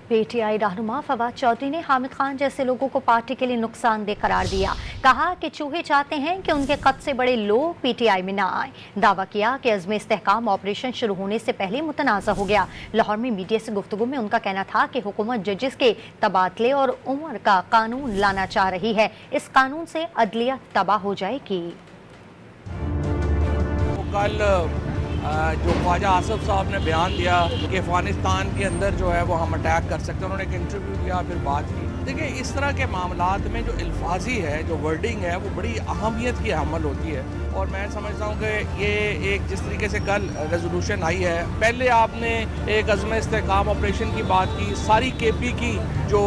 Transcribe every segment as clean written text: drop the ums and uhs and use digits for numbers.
PTI रहनुमा फवाद चौधरी ने हामिद खान जैसे लोगों को पार्टी के लिए नुकसानदेह करार दिया। कहा कि चूहे चाहते हैं कि उनके कद से बड़े लोग पीटीआई में ना आए। दावा किया कि अज़्म इस्तेहकाम ऑपरेशन शुरू होने से पहले मुतनाज़ा हो गया। लाहौर में मीडिया से गुफ्तगू में उनका कहना था कि हुकूमत जजेस के तबादले और उम्र का कानून लाना चाह रही है। इस कानून से अदलिया तबाह हो जाएगी। कल जो ख्वाजा आसिफ साहब ने बयान दिया कि अफगानिस्तान के अंदर जो है वो हम अटैक कर सकते हैं, उन्होंने एक इंटरव्यू दिया, फिर बात की। देखिए, इस तरह के मामलात में जो अल्फाजी है, जो वर्डिंग है, वो बड़ी अहमियत की हमल होती है। और मैं समझता हूँ कि ये एक जिस तरीके से कल रेजोल्यूशन आई है, पहले आपने एक अज़्म इस्तेहकाम ऑपरेशन की बात की, सारी केपी की जो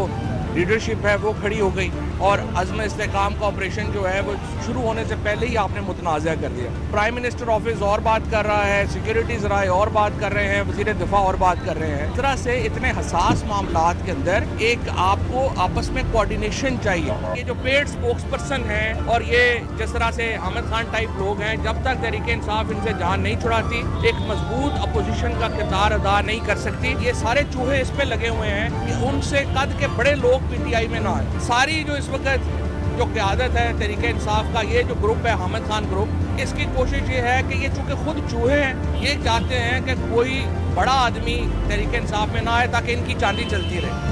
लीडरशिप है वो खड़ी हो गई और अज़्म इस्तेहकाम का ऑपरेशन जो है वो शुरू होने से पहले ही आपने मुतनाज़ा कर दिया। प्राइम मिनिस्टर ऑफिस और बात कर रहा है, सिक्योरिटी ज़राए और बात कर रहे हैं, वज़ीर दिफा और बात कर रहे हैं। इस तरह से इतने हसास मामलात के अंदर एक आपको आपस में कोऑर्डिनेशन चाहिए। ये जो पेड स्पोक्स पर्सन हैं और ये जिस तरह से हामिद खान टाइप लोग हैं, जब तक तहरीक इंसाफ इनसे जान नहीं छुड़ाती, एक मजबूत अपोजिशन का किरदार अदा नहीं कर सकती। ये सारे चूहे इस पे लगे हुए हैं कि उनसे कद के बड़े लोग पीटीआई में ना आए। सारी जो इस वक्त जो क़यादत है तहरीक इंसाफ का, ये जो ग्रुप है हामिद खान ग्रुप, इसकी कोशिश ये है कि ये चूँकि खुद चूहे हैं, ये चाहते हैं कि कोई बड़ा आदमी तहरीक इंसाफ में ना आए ताकि इनकी चांदी चलती रहे।